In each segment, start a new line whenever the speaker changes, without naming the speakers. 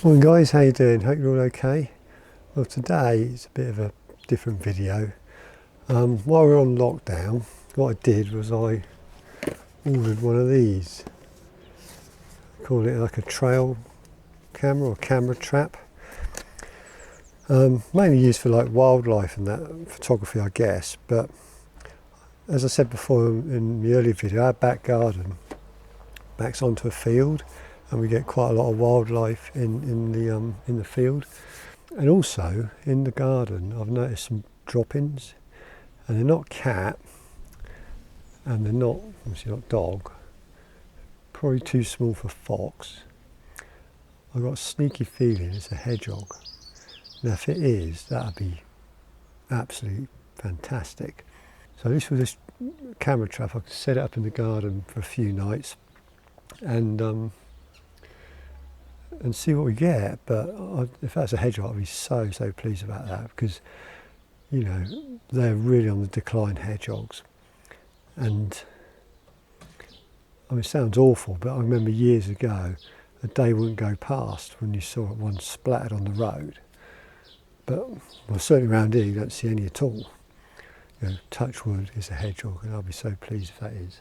Morning guys, how you doing? Hope you're all okay. Well, today it's a bit of a different video. While we were on lockdown, what I did was I ordered one of these. Call it like a trail camera or camera trap. Mainly used for like wildlife and that photography, I guess. But as I said before in the earlier video, our back garden backs onto a field, and we get quite a lot of wildlife in the field. And also in the garden I've noticed some droppings, and they're not cat and they're not, obviously not dog, probably too small for fox. I've got a sneaky feeling it's a hedgehog. Now if it is, that'd be absolutely fantastic. So this camera trap, I could set it up in the garden for a few nights and see what we get. But if that's a hedgehog, I'd be so pleased about that, because you know they're really on the decline, hedgehogs. And I mean, it sounds awful, but I remember years ago a day wouldn't go past when you saw one splattered on the road. But well, certainly around here you don't see any at all. You know, touch wood, is a hedgehog, and I'll be so pleased if that is.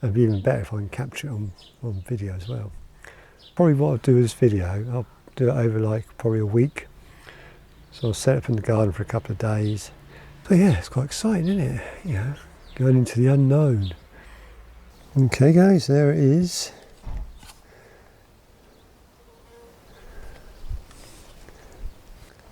It'd be even better if I can capture it on video as well. Probably what I'll do with this video, I'll do it over like probably a week. So I'll set up in the garden for a couple of days. So yeah, it's quite exciting, isn't it? You know, going into the unknown. Okay guys, there it is.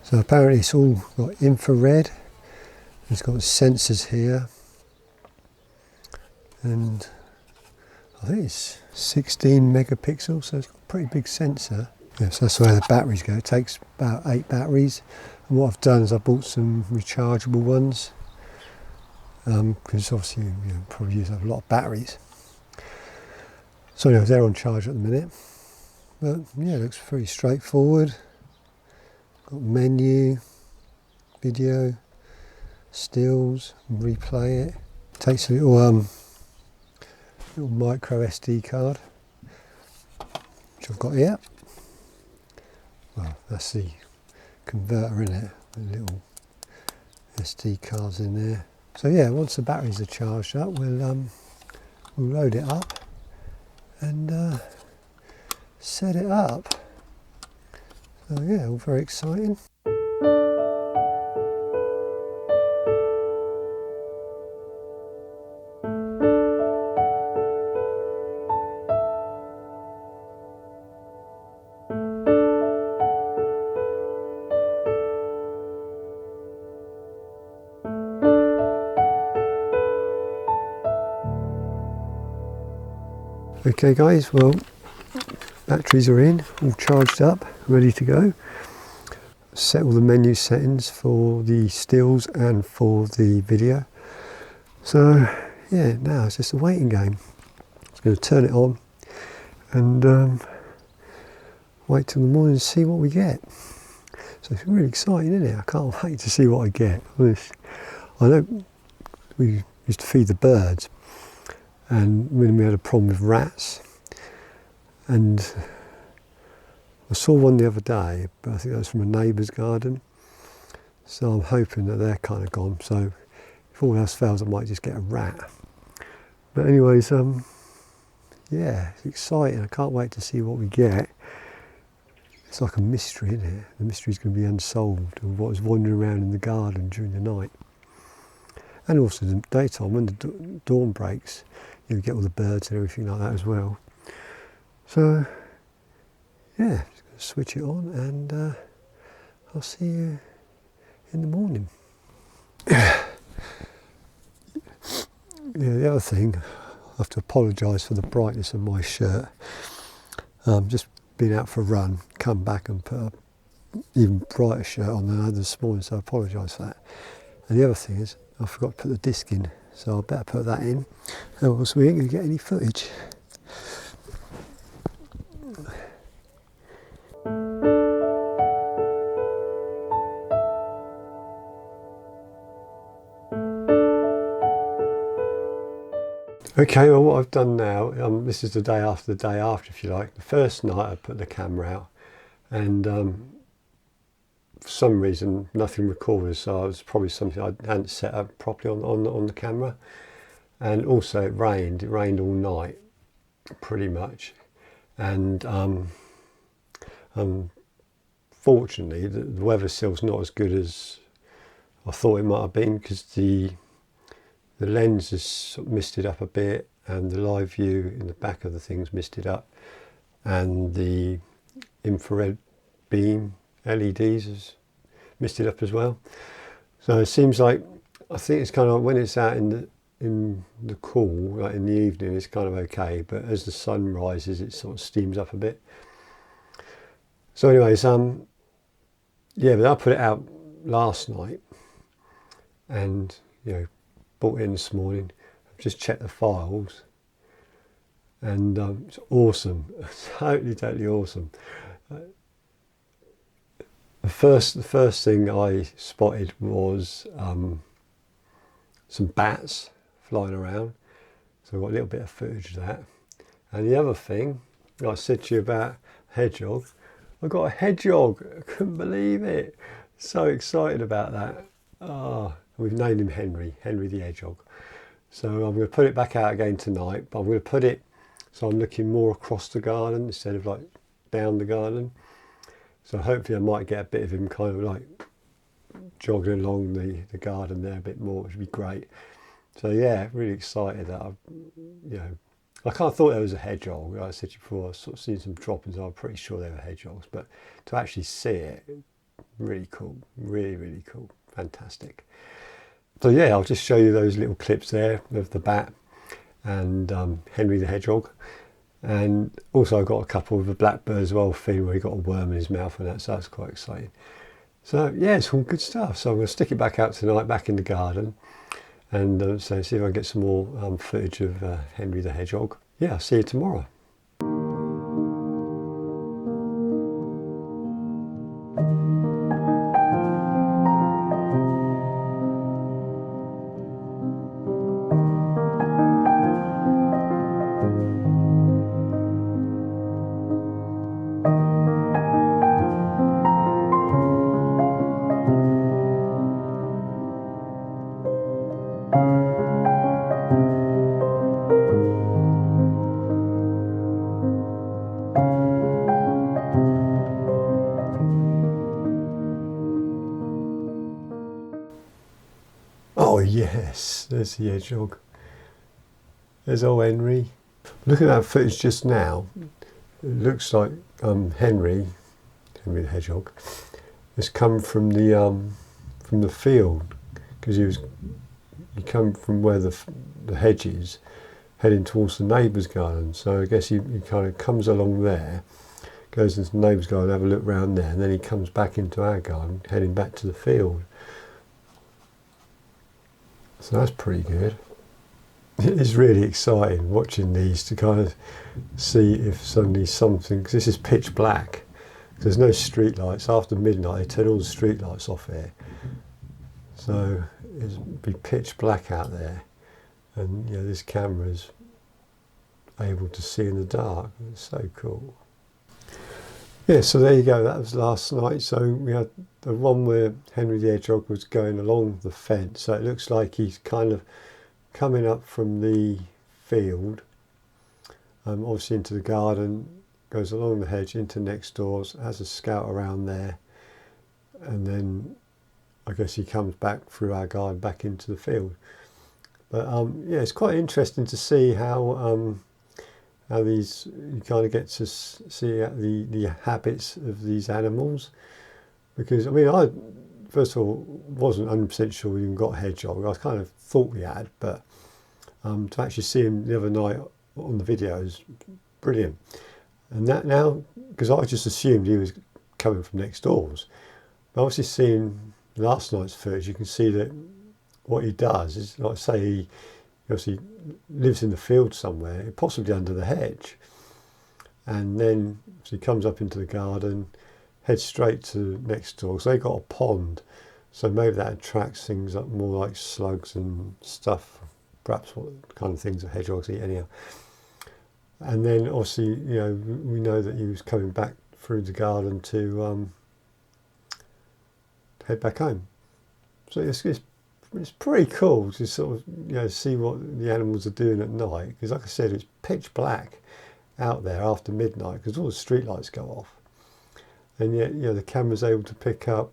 So apparently it's all got infrared. It's got sensors here. And I think it's 16 megapixels, so it's got a pretty big sensor. Yeah, so that's where the batteries go. It takes about 8 batteries. And what I've done is I bought some rechargeable ones, because obviously you probably use up a lot of batteries. So anyway, they're on charge at the minute. But yeah, it looks pretty straightforward. Got menu, video, stills, replay it. Takes a little micro SD card, which I've got here. Well, that's the converter in it, the little SD cards in there. So yeah, once the batteries are charged up, we'll load it up and set it up. So yeah, all very exciting. Okay guys, well, batteries are in, all charged up, ready to go. Set all the menu settings for the stills and for the video. So yeah, now it's just a waiting game. I'm going to turn it on and wait till the morning to see what we get. So it's really exciting, isn't it? I can't wait to see what I get. I know we used to feed the birds, and when we had a problem with rats, and I saw one the other day, but I think that was from a neighbour's garden. So I'm hoping that they're kind of gone. So if all else fails, I might just get a rat. But anyways, yeah, it's exciting. I can't wait to see what we get. It's like a mystery, isn't it? The mystery's going to be unsolved of what was wandering around in the garden during the night. And also in the daytime, when the dawn breaks, you get all the birds and everything like that as well. So yeah, just going to switch it on and I'll see you in the morning. Yeah, the other thing, I have to apologise for the brightness of my shirt. Just been out for a run, come back and put an even brighter shirt on than I had this morning, so I apologise for that. And the other thing is, I forgot to put the disc in, so I better put that in, or else we ain't going to get any footage. Okay, well what I've done now, this is the day after, if you like. The first night I put the camera out and for some reason nothing recorded, so it was probably something I hadn't set up properly on the camera. And also it rained all night pretty much, and fortunately the weather still's not as good as I thought it might have been, because the lens is sort of misted up a bit, and the live view in the back of the thing's misted up, and the infrared beam LEDs is misted up as well. So it seems like, I think it's kind of, when it's out in the cool, like in the evening, it's kind of okay, but as the sun rises it sort of steams up a bit. So anyways, yeah, but I put it out last night, and bought it in this morning. I've just checked the files, and it's awesome. Totally awesome. The first thing I spotted was some bats flying around, so I got a little bit of footage of that. And the other thing, I said to you about hedgehog, I got a hedgehog. I couldn't believe it. So excited about that. We've named him Henry the Hedgehog. So I'm going to put it back out again tonight, but I'm going to put it so I'm looking more across the garden instead of like down the garden. So hopefully I might get a bit of him kind of like jogging along the garden there a bit more, which would be great. So yeah, really excited that I kind of thought there was a hedgehog. Like I said to you before, I've sort of seen some droppings, I'm pretty sure they were hedgehogs, but to actually see it, really cool, really cool, fantastic. So yeah, I'll just show you those little clips there of the bat and Henry the Hedgehog. And also I got a couple of the blackbird as well, feeding where he got a worm in his mouth and that, so that's quite exciting. So yeah, it's all good stuff. So I'm going to stick it back out tonight, back in the garden, and so see if I can get some more footage of Henry the Hedgehog. Yeah, I'll see you tomorrow. Oh yes, there's the hedgehog. There's old Henry. Looking at that footage just now, it looks like Henry the Hedgehog has come from the field, because he come from where the hedge is, heading towards the neighbour's garden. So I guess he kind of comes along there, goes into the neighbour's garden, have a look round there, and then he comes back into our garden, heading back to the field. So that's pretty good. It is really exciting watching these, to kind of see if suddenly something, because this is pitch black, there's no street lights. After midnight they turn all the street lights off here, so it'd be pitch black out there, and this camera's able to see in the dark. It's so cool. Yeah, so there you go, that was last night. So we had the one where Henry the Hedgehog was going along the fence, so it looks like he's kind of coming up from the field, obviously into the garden, goes along the hedge into next doors, has a scout around there, and then I guess he comes back through our garden back into the field. But yeah, it's quite interesting to see how these, you kind of get to see the habits of these animals, because I mean, I first of all wasn't 100% sure we even got a hedgehog. I kind of thought we had, but to actually see him the other night on the video is brilliant. And that now, because I just assumed he was coming from next doors, but obviously seeing last night's footage, you can see that what he does is, like I say, he obviously lives in the field somewhere, possibly under the hedge, and then he comes up into the garden, heads straight to next door, because they've got a pond, so maybe that attracts things up more like slugs and stuff, perhaps what kind of things that hedgehogs eat anyhow. And then obviously, we know that he was coming back through the garden to head back home. So it's pretty cool to sort of, you know, see what the animals are doing at night, because like I said, it's pitch black out there after midnight because all the street lights go off, and yet, you know, the camera's able to pick up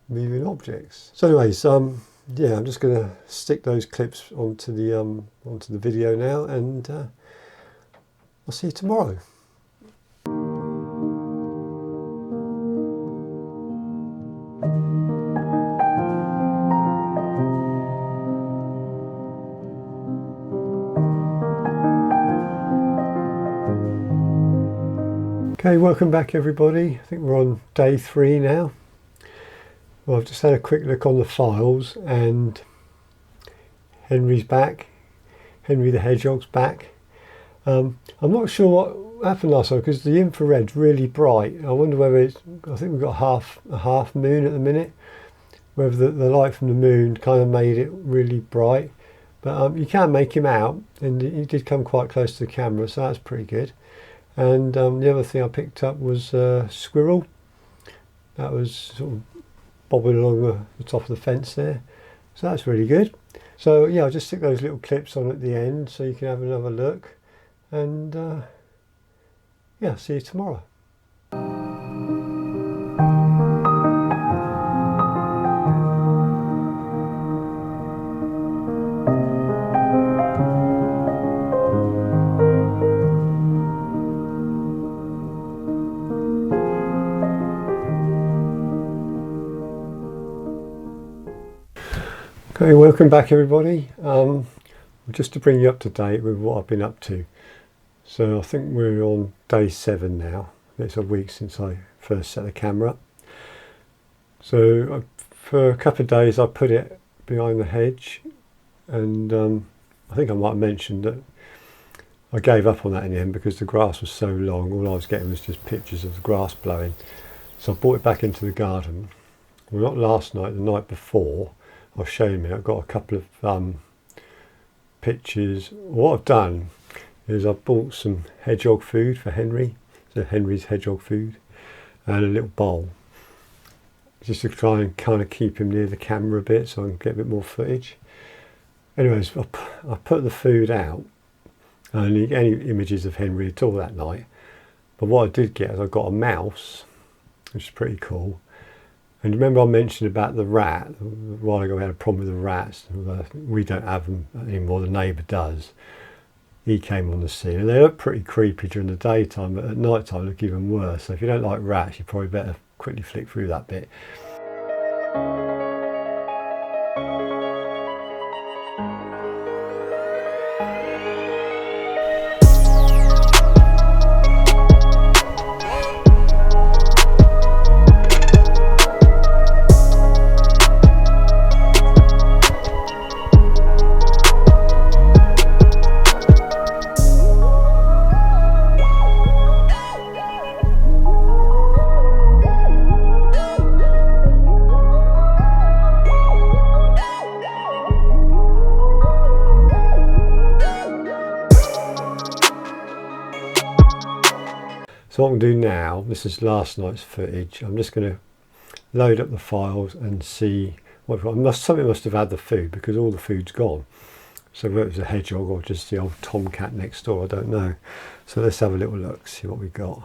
moving objects. So anyways, yeah, I'm just going to stick those clips onto the video now, and I'll see you tomorrow. Okay, welcome back everybody. I think we're on day 3 now. Well, I've just had a quick look on the files, and Henry's back. Henry the Hedgehog's back. I'm not sure what happened last time because the infrared's really bright. I wonder whether it's, I think we've got a half moon at the minute, whether the light from the moon kind of made it really bright. But you can't make him out, and he did come quite close to the camera, so that's pretty good. And the other thing I picked up was a squirrel. That was sort of bobbing along the top of the fence there. So that's really good. So yeah, I'll just stick those little clips on at the end so you can have another look. And yeah, see you tomorrow. Okay, welcome back everybody. Just to bring you up to date with what I've been up to. So I think we're on day 7 now. It's a week since I first set the camera up. So for a couple of days I put it behind the hedge, and I think I might have mentioned that I gave up on that in the end because the grass was so long. All I was getting was just pictures of the grass blowing. So I brought it back into the garden. Well, not last night, the night before. I'll show you. I've got a couple of pictures. What I've done is I've bought some hedgehog food for Henry, so Henry's hedgehog food, and a little bowl, just to try and kind of keep him near the camera a bit so I can get a bit more footage. Anyways, I put the food out, and any images of Henry at all that night. But what I did get is I got a mouse, which is pretty cool. And remember I mentioned about the rat, a while ago we had a problem with the rats. We don't have them anymore, the neighbour does. He came on the scene, and they look pretty creepy during the daytime, but at night time they look even worse. So if you don't like rats, you probably better quickly flick through that bit. So what I'm going to do now, this is last night's footage, I'm just going to load up the files and see what something must have had the food, because all the food's gone. So whether it was a hedgehog or just the old tomcat next door, I don't know. So let's have a little look, see what we got.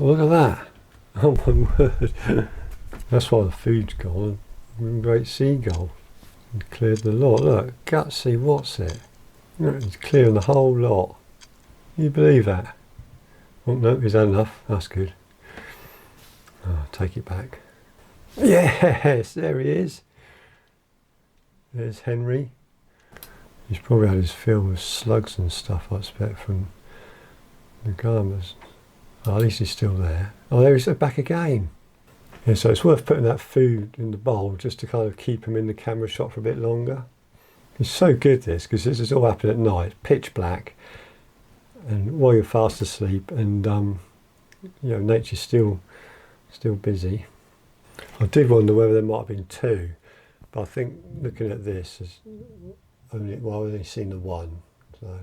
Oh, look at that. Oh my word. That's why the food's gone. Great seagull. And cleared the lot. Look, gutsy, what's it? Look, it's clearing the whole lot. Can you believe that? Oh no, he's had enough. That's good. Oh, take it back. Yes, there he is. There's Henry. He's probably had his fill of slugs and stuff, I expect, from the garments. Oh, at least he's still there. Oh, there he's back again. Yeah, so it's worth putting that food in the bowl just to kind of keep him in the camera shot for a bit longer. It's so good this, because this has all happened at night, pitch black, and while you're fast asleep, and you know, nature's still busy. I did wonder whether there might have been 2, but I think looking at this, I've only seen the one. So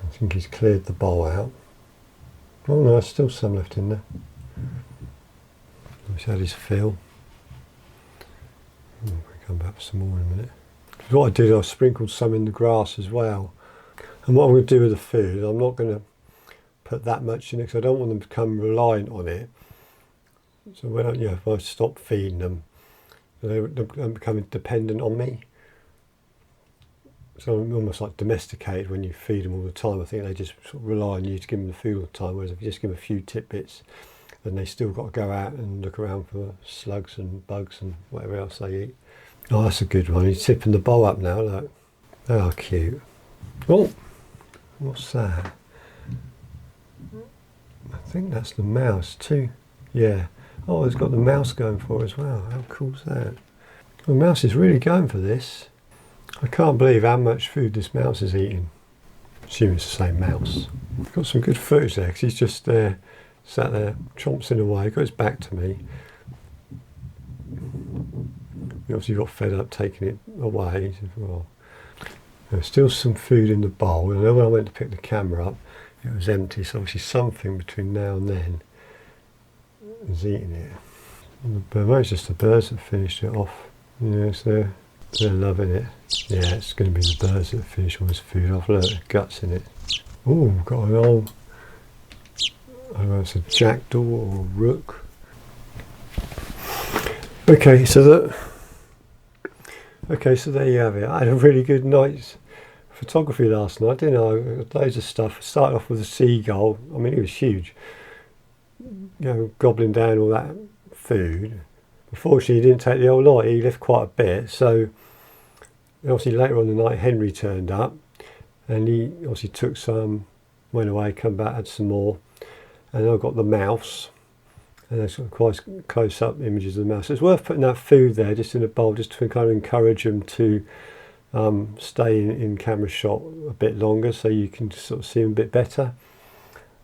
I think he's cleared the bowl out. Oh no, there's still some left in there. He's had his fill. I'll come back for some more in a minute. What I did, I sprinkled some in the grass as well. And what I'm going to do with the food, I'm not going to put that much in it because I don't want them to become reliant on it. So when if I stop feeding them, they're becoming dependent on me. So I'm almost like domesticated when you feed them all the time. I think they just sort of rely on you to give them the food all the time. Whereas if you just give them a few tidbits, then they still got to go out and look around for slugs and bugs and whatever else they eat. Oh, that's a good one. He's tipping the bowl up now, look. Oh, cute. Oh, what's that? I think that's the mouse too. Yeah. Oh, it's got the mouse going for it as well. How cool's that? The mouse is really going for this. I can't believe how much food this mouse is eating. Assuming it's the same mouse. Got some good footage there because he's just there, sat there, chomping away, got his back to me. He obviously got fed up taking it away. Well, there's still some food in the bowl. And then when I went to pick the camera up, it was empty. So obviously something between now and then is eating it. Maybe it's just the birds that finished it off. Yes, they're loving it. Yeah, it's going to be the birds that finish all this food off. Look, the guts in it. Oh, got an old, I don't know, it's a jackdaw or a rook. Okay, so there you have it. I had a really good night's photography last night, didn't I? Loads of stuff. I started off with a seagull. I mean, it was huge. Gobbling down all that food. Unfortunately, he didn't take the whole lot. He left quite a bit. So, obviously, later on in the night, Henry turned up, and he obviously took some, went away, come back, had some more, and I got the mouse. And there's quite close-up images of the mouse. It's worth putting that food there, just in a bowl, just to kind of encourage them to stay in camera shot a bit longer, so you can sort of see them a bit better.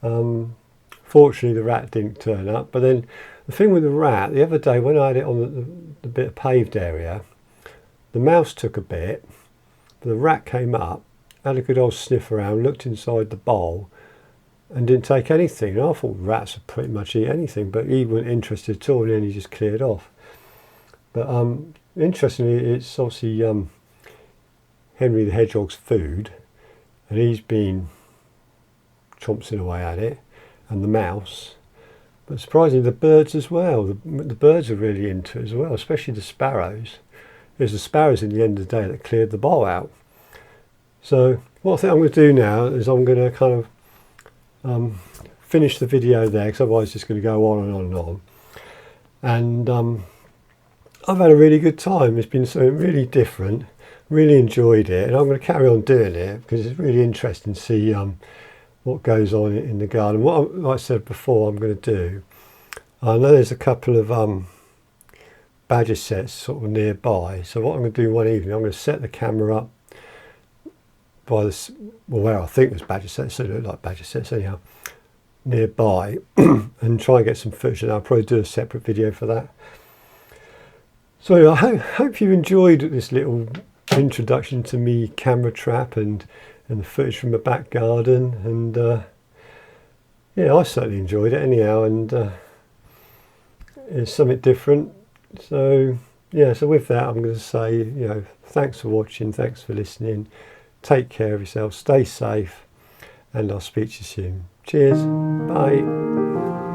Fortunately, the rat didn't turn up. But then the thing with the rat, the other day when I had it on the bit of paved area, the mouse took a bit, but the rat came up, had a good old sniff around, looked inside the bowl, and didn't take anything. And I thought rats would pretty much eat anything, but he wasn't interested at all, and then he just cleared off. But interestingly, it's obviously Henry the Hedgehog's food, and he's been chomping away at it, and the mouse. But surprisingly, the birds as well. The birds are really into it as well, especially the sparrows. It was the sparrows in the end of the day that cleared the bowl out. So what I think I'm going to do now is I'm going to kind of finish the video there, because otherwise it's just going to go on and on and on. And I've had a really good time. It's been something really different. Really enjoyed it, and I'm going to carry on doing it because it's really interesting to see what goes on in the garden. Like I said before, I'm going to do, I know there's a couple of badger sets sort of nearby, so what I'm going to do one evening, I'm going to set the camera up by this, well, where I think there's badger sets, so they look like badger sets anyhow, nearby, and try and get some footage, and I'll probably do a separate video for that. So I hope you enjoyed this little introduction to me camera trap and the footage from the back garden, and yeah, I certainly enjoyed it anyhow, and it's something different. So yeah, so with that I'm going to say, thanks for watching, thanks for listening, take care of yourself, stay safe, and I'll speak to you soon. Cheers, bye.